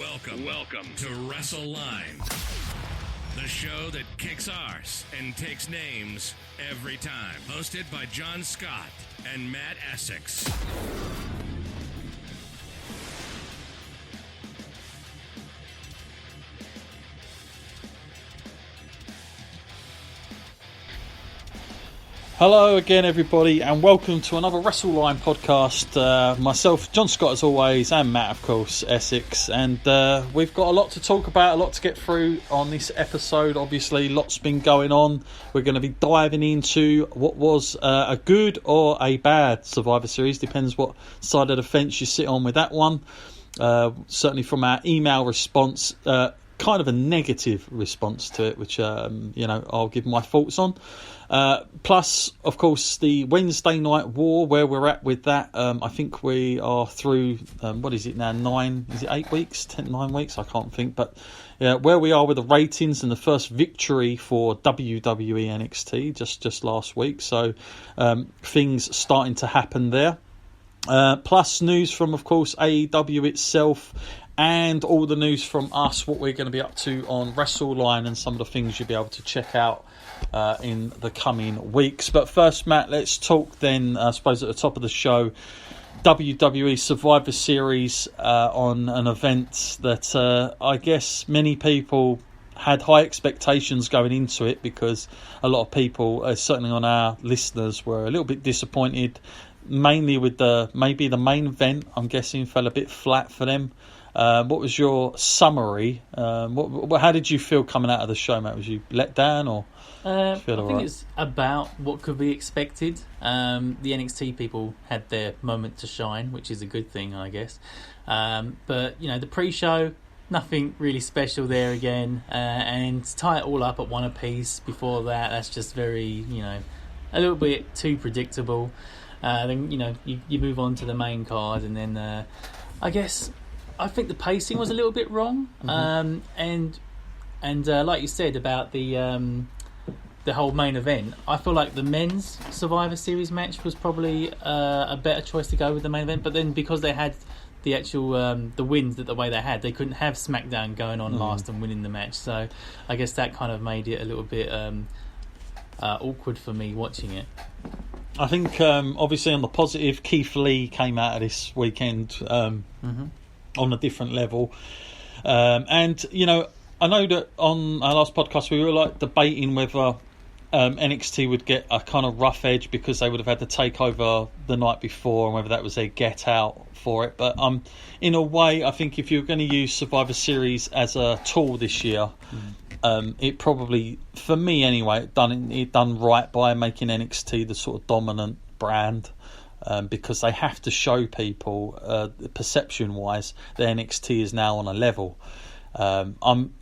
Welcome to WrestleLINE, the show that kicks arse and takes names every time. Hosted by John Scott and Matt Essex. Hello again, everybody, and welcome to another WrestleLINE podcast. Myself, John Scott, as always, and Matt, of course, Essex. And we've got a lot to talk about, a lot to get through on this episode. Obviously, lots been going on. We're going to be diving into what was a good or a bad Survivor Series. Depends what side of the fence you sit on with that one. Certainly from our email response, kind of a negative response to it, which, I'll give my thoughts on. Plus, of course, the Wednesday Night War, where we're at with that. I think we are through, what is it now, 9 weeks? 9 weeks? I can't think. But where we are with the ratings and the first victory for WWE NXT just last week. So things starting to happen there. Plus news from, of course, AEW itself. And all the news from us, what we're going to be up to on WrestleLINE and some of the things you'll be able to check out in the coming weeks. But first, Matt, let's talk then, I suppose, at the top of the show, WWE Survivor Series on an event that I guess many people had high expectations going into it, because a lot of people, certainly on our listeners, were a little bit disappointed, mainly with maybe the main event, I'm guessing, fell a bit flat for them. What was your summary? How did you feel coming out of the show, Matt? Was you let down, or I think it's about what could be expected. The NXT people had their moment to shine, which is a good thing, I guess. But the pre-show, nothing really special there again, and to tie it all up at one apiece before that's just very, a little bit too predictable. Then you move on to the main card, and then I think the pacing was a little bit wrong, and like you said about the whole main event, I feel like the men's Survivor Series match was probably a better choice to go with the main event. But then because they had the actual the wins that the way they had, they couldn't have SmackDown going on last and winning the match. So I guess that kind of made it a little bit awkward for me watching it. I think obviously on the positive, Keith Lee came out of this weekend on a different level, and I know that on our last podcast we were debating whether NXT would get a kind of rough edge because they would have had the takeover the night before, and whether that was their get out for it. But in a way, I think if you're going to use Survivor Series as a tool this year, it probably, for me anyway, it done right by making NXT the sort of dominant brand. Because they have to show people, perception-wise, that NXT is now on a level. I'm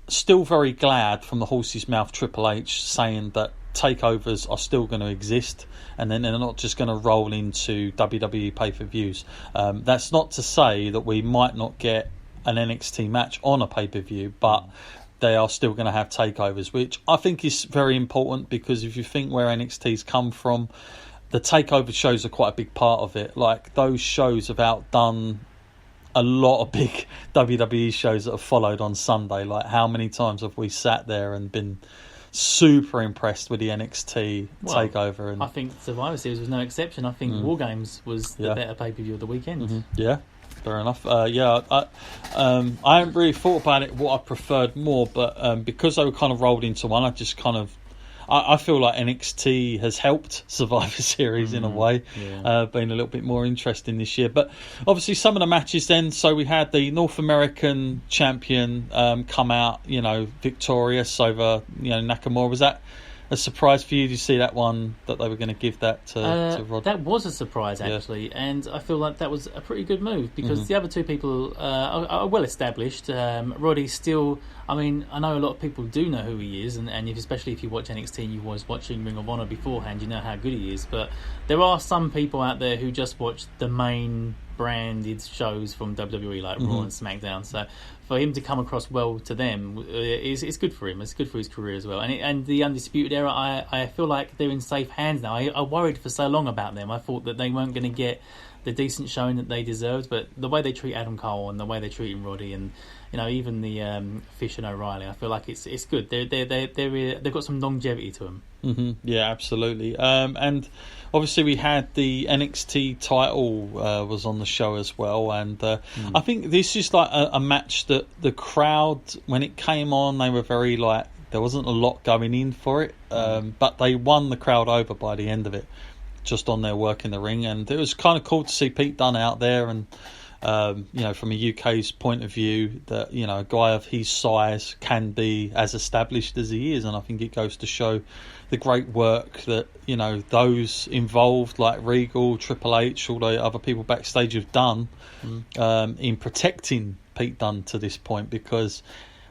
still very glad from the horse's mouth Triple H saying that takeovers are still going to exist, and then they're not just going to roll into WWE pay-per-views. That's not to say that we might not get an NXT match on a pay-per-view, but they are still going to have takeovers, which I think is very important, because if you think where NXT's come from, the takeover shows are quite a big part of it. Like, those shows have outdone a lot of big WWE shows that have followed on Sunday. Like, how many times have we sat there and been super impressed with the NXT takeover? And I think Survivor Series was no exception. I think War Games was the better pay-per-view of the weekend. Yeah, fair enough. I haven't really thought about it, what I preferred more, but because they were kind of rolled into one, I just kind of... I feel like NXT has helped Survivor Series in a way, being a little bit more interesting this year. But obviously some of the matches then, so we had the North American champion come out, victorious over, Nakamura. Was that a surprise for you? Did you see that one, that they were going to give that to Rod? That was a surprise, actually, and I feel like that was a pretty good move, because the other two people are well established. Roddy's still... I mean, I know a lot of people do know who he is, and especially if you watch NXT and you was watching Ring of Honor beforehand, you know how good he is. But there are some people out there who just watch the main branded shows from WWE, like Raw and SmackDown. So for him to come across well to them is good for him. It's good for his career as well. And the Undisputed Era, I feel like they're in safe hands now. I worried for so long about them. I thought that they weren't going to get the decent showing that they deserved. But the way they treat Adam Cole and the way they're treating Roddy and even the Fish and O'Reilly, I feel like it's good. They've got some longevity to them. Mm-hmm. Yeah, absolutely. And obviously we had the NXT title was on the show as well, and I think this is like a match that the crowd, when it came on, they were very like, there wasn't a lot going in for it, but they won the crowd over by the end of it, just on their work in the ring, and it was kind of cool to see Pete Dunne out there, and from a UK's point of view, that a guy of his size can be as established as he is, and I think it goes to show the great work that those involved, like Regal, Triple H, all the other people backstage, have done in protecting Pete Dunne to this point, because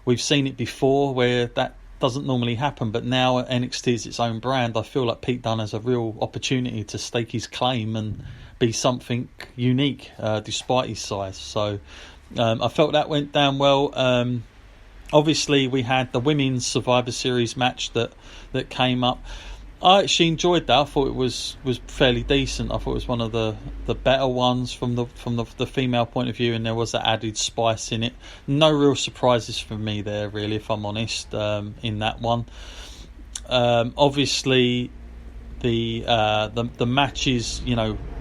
we've seen it before where that doesn't normally happen, but now NXT is its own brand. I feel like Pete Dunne has a real opportunity to stake his claim and be something unique despite his size. So I felt that went down well. Obviously we had the women's Survivor Series match that came up. I actually enjoyed that. I thought it was fairly decent. I thought it was one of the better ones from the female point of view, and there was that added spice in it. No real surprises for me there, really, if I'm honest, in that one. Obviously the matches,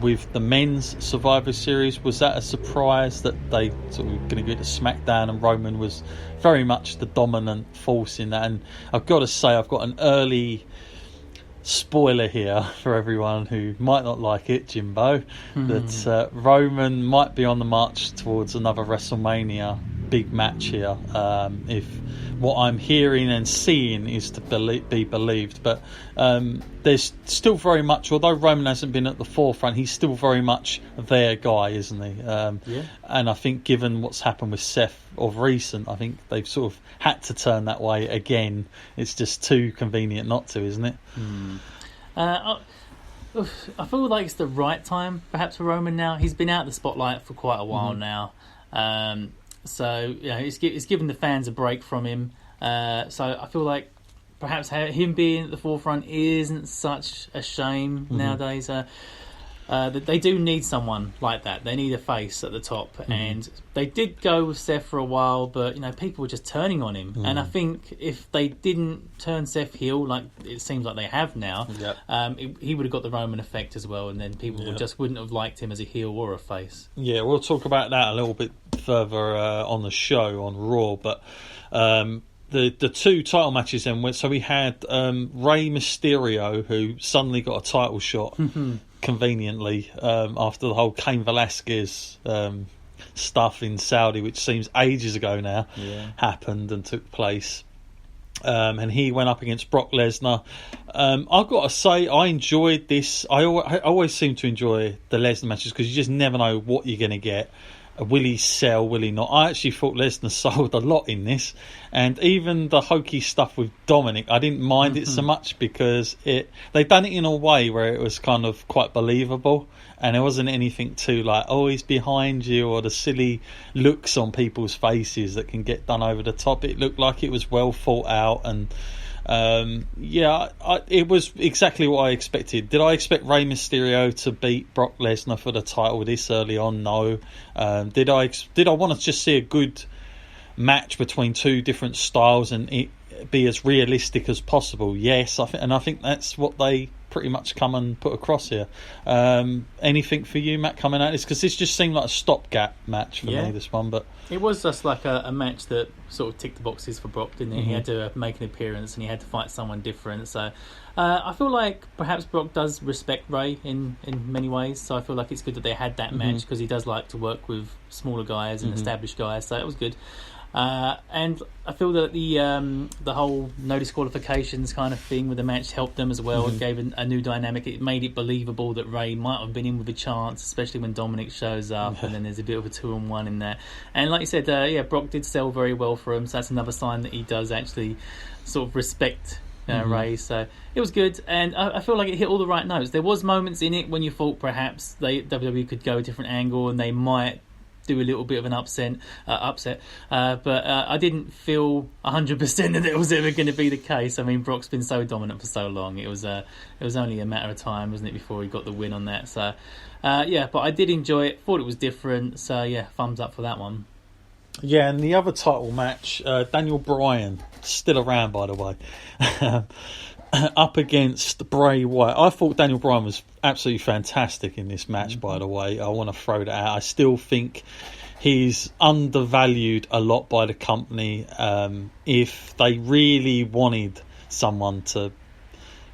with the men's Survivor Series, was that a surprise that they sort of going to go to SmackDown and Roman was very much the dominant force in that? And I've got to say, I've got an early spoiler here for everyone who might not like it, Jimbo, that Roman might be on the march towards another WrestleMania big match here, if what I'm hearing and seeing is to be believed. But there's still very much, although Roman hasn't been at the forefront, he's still very much their guy, isn't he? And I think given what's happened with Seth of recent, I think they've sort of had to turn that way again. It's just too convenient not to, isn't it? I feel like it's the right time perhaps for Roman now. He's been out of the spotlight for quite a while now. So it's given the fans a break from him. So I feel like perhaps him being at the forefront isn't such a shame nowadays. They do need someone like that. They need a face at the top, and they did go with Seth for a while, but people were just turning on him. And I think if they didn't turn Seth heel, like it seems like they have now, he would have got the Roman effect as well, and then people just wouldn't have liked him as a heel or a face. Yeah, we'll talk about that a little bit further on the show on Raw, but the two title matches then. So we had Rey Mysterio, who suddenly got a title shot conveniently after the whole Cain Velasquez stuff in Saudi, which seems ages ago now, happened and took place. And he went up against Brock Lesnar. I've got to say, I enjoyed this. I always seem to enjoy the Lesnar matches because you just never know what you're going to get. Will he sell? Will he not? I actually thought Lesnar sold a lot in this, and even the hokey stuff with Dominic, I didn't mind it so much because they done it in a way where it was kind of quite believable, and there wasn't anything too like, oh, he's behind you, or the silly looks on people's faces that can get done over the top. It looked like it was well thought out, and it was exactly what I expected. Did I expect Rey Mysterio to beat Brock Lesnar for the title this early on? No. Did I want to just see a good match between two different styles and it be as realistic as possible? Yes, I think that's what they pretty much come and put across here. Anything for you, Matt, coming out of this? Because this just seemed like a stopgap match for me, this one. But it was just like a match that sort of ticked the boxes for Brock, didn't it? He had to make an appearance and he had to fight someone different. So I feel like perhaps Brock does respect Rey in many ways. So I feel like it's good that they had that match because he does like to work with smaller guys and established guys. So it was good. And I feel that the whole no disqualifications kind of thing with the match helped them as well. It gave a new dynamic. It made it believable that Rey might have been in with a chance, especially when Dominic shows up, and then there's a bit of a 2-on-1 in there. And like you said, Brock did sell very well for him, so that's another sign that he does actually sort of respect Rey. So it was good, and I feel like it hit all the right notes. There was moments in it when you thought perhaps WWE could go a different angle and they might do a little bit of an upset. But I didn't feel 100% that it was ever going to be the case. I mean, Brock's been so dominant for so long. It was only a matter of time, wasn't it, before he got the win on that. So, but I did enjoy it. Thought it was different. So, yeah, thumbs up for that one. Yeah, and the other title match, Daniel Bryan, still around, by the way, up against Bray Wyatt. I thought Daniel Bryan was absolutely fantastic in this match, by the way. I want to throw that out. I still think he's undervalued a lot by the company. If they really wanted someone to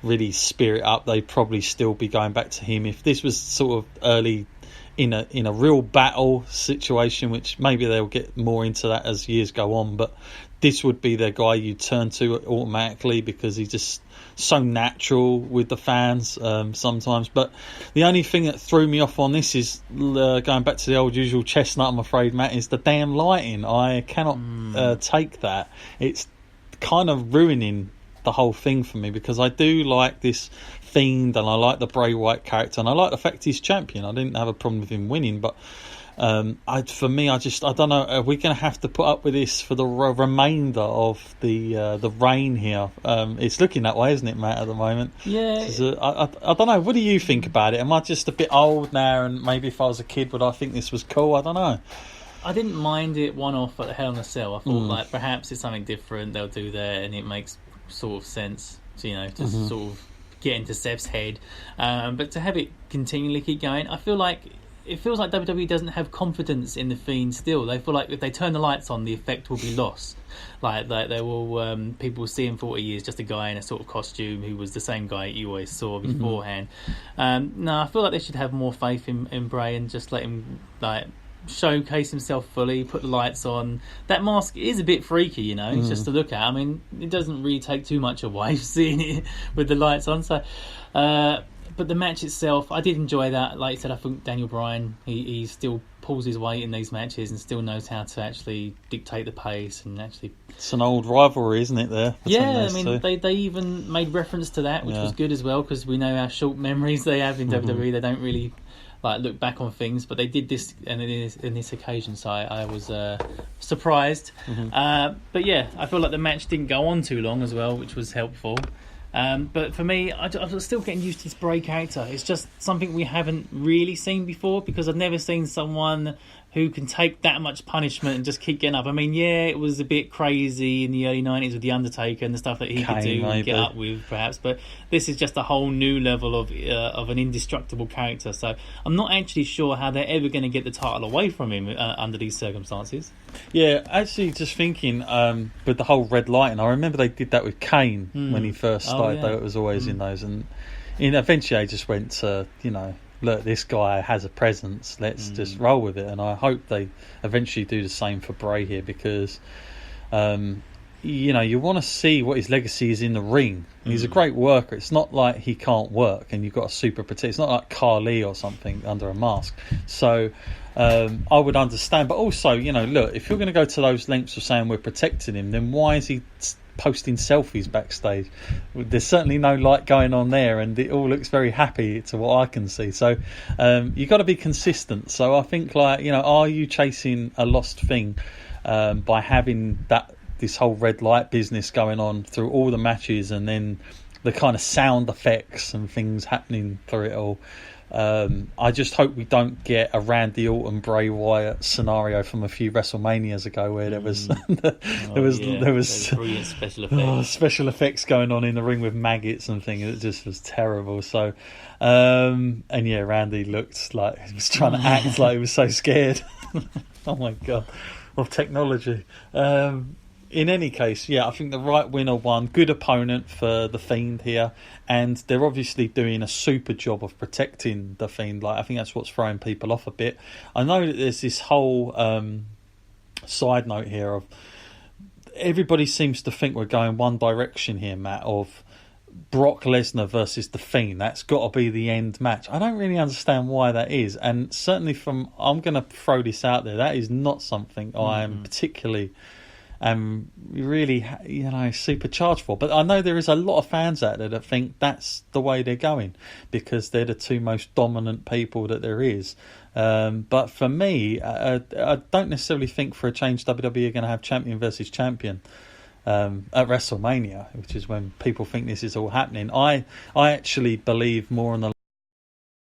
really spear it up, they'd probably still be going back to him. If this was sort of early in a real battle situation, which maybe they'll get more into that as years go on, but this would be their guy you turn to automatically because he's just so natural with the fans sometimes. But the only thing that threw me off on this is going back to the old usual chestnut, I'm afraid, Matt, is the damn lighting. I cannot take that. It's kind of ruining the whole thing for me because I do like this Fiend and I like the Bray Wyatt character and I like the fact he's champion. I didn't have a problem with him winning, but for me, I don't know. Are we going to have to put up with this for the remainder of the reign here? It's looking that way, isn't it, Matt? At the moment, yeah. I don't know. What do you think about it? Am I just a bit old now? And maybe if I was a kid, would I think this was cool? I don't know. I didn't mind it one off at the Hell in a Cell. I thought like perhaps it's something different they'll do there, and it makes sort of sense. To, just sort of get into Seth's head, but to have it continually keep going, I feel like it feels like WWE doesn't have confidence in the Fiend still. They feel like if they turn the lights on, the effect will be lost. Like they will, people will see him for 40 years, just a guy in a sort of costume who was the same guy you always saw beforehand. No, I feel like they should have more faith in Bray and just let him showcase himself fully, put the lights on. That mask is a bit freaky, just to look at. I mean, it doesn't really take too much away seeing it with the lights on. So, but the match itself, I did enjoy that. Like I said, I think Daniel Bryan, he still pulls his weight in these matches and still knows how to actually dictate the pace and actually. It's an old rivalry, isn't it? There. Yeah, I mean, they even made reference to that, which was good as well because we know how short memories they have in WWE. They don't really look back on things, but they did this in this occasion, so I was surprised. But yeah, I feel like the match didn't go on too long as well, which was helpful. But for me, I was still getting used to this Bray character. It's just something we haven't really seen before because I've never seen someone who can take that much punishment and just keep getting up. I mean, yeah, it was a bit crazy in the early 90s with The Undertaker and the stuff that he could do and get up with, perhaps. But this is just a whole new level of an indestructible character. So I'm not actually sure how they're ever going to get the title away from him under these circumstances. Yeah, actually, just thinking with the whole red lighting, I remember they did that with Kane when he first started, though it was always in those. And eventually I just went to, look, this guy has a presence, let's just roll with it. And I hope they eventually do the same for Bray here because, you want to see what his legacy is in the ring. He's a great worker. It's not like he can't work and you've got a super protect. It's not like Khali or something under a mask. So I would understand. But also, look, if you're going to go to those lengths of saying we're protecting him, then why is he posting selfies backstage? There's certainly no light going on there and it all looks very happy to what I can see. So you've got to be consistent. So I think are you chasing a lost thing by having this whole red light business going on through all the matches and then the kind of sound effects and things happening through it all? I just hope we don't get a Randy Orton Bray Wyatt scenario from a few WrestleManias ago where there was there was brilliant special effects. Special effects going on in the ring with maggots and things. It just was terrible. So and Randy looked like he was trying to act like he was so scared. Oh my god, of technology. In any case, I think the right winner won. Good opponent for the Fiend here, and they're obviously doing a super job of protecting the Fiend. I think that's what's throwing people off a bit. I know that there's this whole side note here of everybody seems to think we're going one direction here, Matt, of Brock Lesnar versus the Fiend. That's got to be the end match. I don't really understand why that is, and certainly I'm going to throw this out there, that is not something I'm particularly and really, supercharged for. But I know there is a lot of fans out there that think that's the way they're going because they're the two most dominant people that there is. But for me, I don't necessarily think for a change WWE are going to have champion versus champion at WrestleMania, which is when people think this is all happening. I actually believe more on the